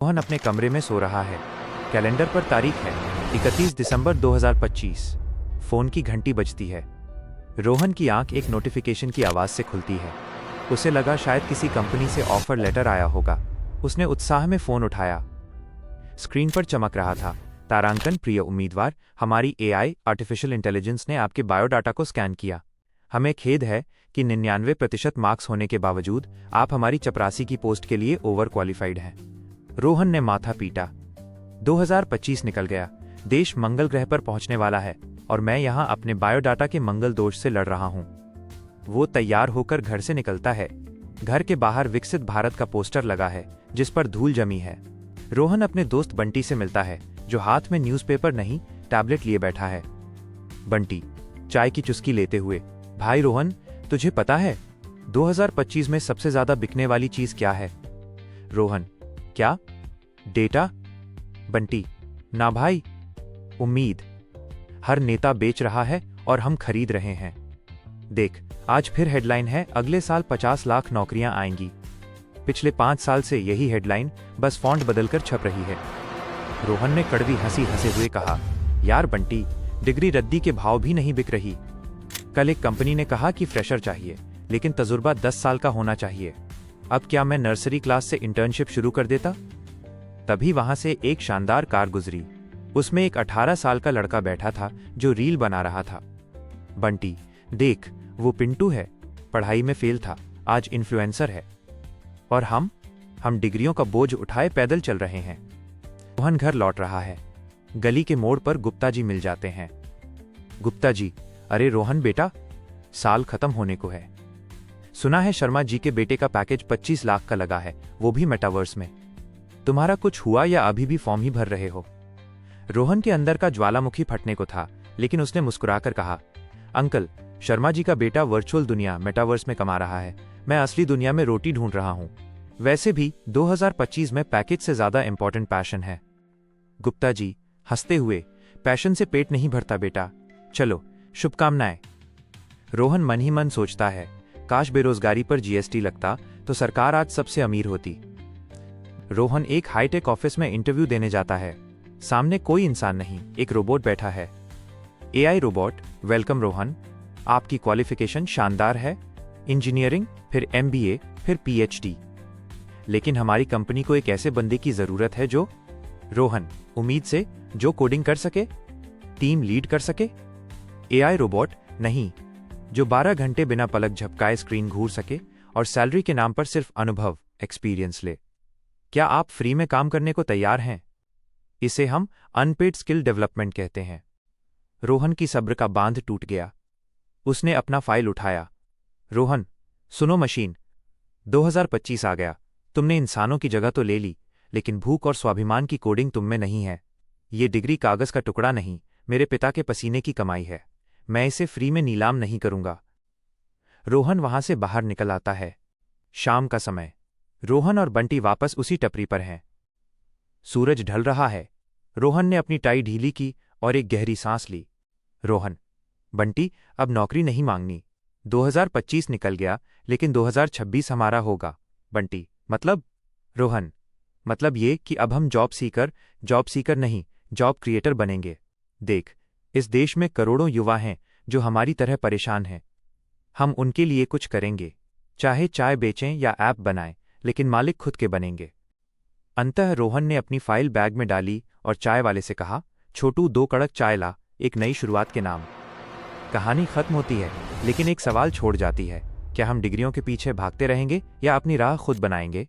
रोहन अपने कमरे में सो रहा है। कैलेंडर पर तारीख है 31 दिसंबर 2025। फोन की घंटी बजती है। रोहन की आंख एक नोटिफिकेशन की आवाज से खुलती है। उसे लगा शायद किसी कंपनी से ऑफर लेटर आया होगा। उसने उत्साह में फोन उठाया। स्क्रीन पर चमक रहा था, तारांकन प्रिय उम्मीदवार, हमारी एआई आर्टिफिशियल इंटेलिजेंस ने आपके बायोडाटा को स्कैन किया। हमें खेद है कि 99% मार्क्स होने के बावजूद आप हमारी चपरासी की पोस्ट के लिए ओवर क्वालिफाइड हैं। रोहन ने माथा पीटा। 2025 निकल गया। देश मंगल ग्रह पर पहुंचने वाला है और मैं यहां अपने बायोडाटा के मंगल दोष से लड़ रहा हूं। वो तैयार होकर घर से निकलता है। घर के बाहर विकसित भारत का पोस्टर लगा है जिस पर धूल जमी है। रोहन अपने दोस्त बंटी से मिलता है जो हाथ में न्यूज़पेपर नहीं टैबलेट लिए बैठा है। बंटी चाय की चुस्की लेते हुए, भाई रोहन, तुझे पता है 2025 में सबसे ज्यादा बिकने वाली चीज क्या है? रोहन, क्या? डेटा? बंटी, ना भाई, उम्मीद। हर नेता बेच रहा है और हम खरीद रहे हैं। देख, आज फिर हेडलाइन है, अगले साल 50 लाख नौकरियां आएंगी। पिछले 5 साल से यही हेडलाइन बस फॉन्ट बदलकर छप रही है। रोहन ने कड़वी हंसी हंसे हुए कहा, यार बंटी, डिग्री रद्दी के भाव भी नहीं बिक रही। कल एक कंपनी ने कहा कि फ्रेशर चाहिए, लेकिन तजुर्बा 10 साल का होना चाहिए। अब क्या मैं नर्सरी क्लास से इंटर्नशिप शुरू कर देता? तभी वहां से एक शानदार कार गुजरी। उसमें एक 18 साल का लड़का बैठा था जो रील बना रहा था। बंटी, देख, वो पिंटू है, पढ़ाई में फेल था, आज इन्फ्लुएंसर है। और हम डिग्रियों का बोझ उठाए पैदल चल रहे हैं। रोहन घर लौट रहा है। गली के मोड़ पर गुप्ता जी मिल जाते हैं। गुप्ता जी, अरे रोहन बेटा, साल खत्म होने को है। सुना है शर्मा जी के बेटे का पैकेज 25 लाख का लगा है, वो भी मेटावर्स में। तुम्हारा कुछ हुआ या अभी भी फॉर्म ही भर रहे हो? रोहन के अंदर का ज्वालामुखी फटने को था, लेकिन उसने मुस्कुराकर कहा, अंकल, शर्मा जी का बेटा वर्चुअल दुनिया मेटावर्स में कमा रहा है, मैं असली दुनिया में रोटी ढूंढ रहा हूं। वैसे भी 2025 में पैकेज से ज्यादा इंपॉर्टेंट पैशन है। गुप्ता जी हंसते हुए, पैशन से पेट नहीं भरता बेटा, चलो शुभकामनाएं। रोहन मन ही मन सोचता है, काश बेरोजगारी पर जीएसटी लगता तो सरकार आज सबसे अमीर होती। रोहन एक हाईटेक ऑफिस में इंटरव्यू देने जाता है। सामने कोई इंसान नहीं, एक रोबोट बैठा है। एआई रोबोट, वेलकम रोहन, आपकी क्वालिफिकेशन शानदार है, इंजीनियरिंग, फिर एमबीए, फिर पीएचडी। लेकिन हमारी कंपनी को एक ऐसे बंदे की जरूरत है जो रोहन, उम्मीद से, जो कोडिंग कर सके, टीम लीड कर सके। एआई रोबोट, नहीं, जो 12 घंटे बिना पलक झपकाए स्क्रीन घूर सके और सैलरी के नाम पर सिर्फ अनुभव, एक्सपीरियंस ले। क्या आप फ्री में काम करने को तैयार हैं? इसे हम अनपेड स्किल डेवलपमेंट कहते हैं। रोहन की सब्र का बांध टूट गया। उसने अपना फाइल उठाया। रोहन, सुनो मशीन, 2025 आ गया। तुमने इंसानों की जगह तो ले ली, लेकिन भूख और स्वाभिमान की कोडिंग तुम में नहीं है। ये डिग्री कागज का टुकड़ा नहीं, मेरे पिता के पसीने की कमाई है। मैं इसे फ्री में नीलाम नहीं करूंगा। रोहन वहां से बाहर निकल आता है। शाम का समय। रोहन और बंटी वापस उसी टपरी पर हैं। सूरज ढल रहा है। रोहन ने अपनी टाई ढीली की और एक गहरी सांस ली। रोहन, बंटी, अब नौकरी नहीं मांगनी। 2025 निकल गया, लेकिन 2026 हमारा होगा। बंटी, मतलब? रोहन, मतलब ये कि अब हम जॉब सीकर नहीं, जॉब क्रिएटर बनेंगे। देख, इस देश में करोड़ों युवा हैं जो हमारी तरह परेशान हैं। हम उनके लिए कुछ करेंगे, चाहे चाय बेचें या ऐप बनाएं, लेकिन मालिक खुद के बनेंगे। अंततः रोहन ने अपनी फाइल बैग में डाली और चाय वाले से कहा, छोटू, 2 कड़क चाय ला, एक नई शुरुआत के नाम। कहानी खत्म होती है, लेकिन एक सवाल छोड़ जाती है, क्या हम डिग्रियों के पीछे भागते रहेंगे या अपनी राह खुद बनाएंगे?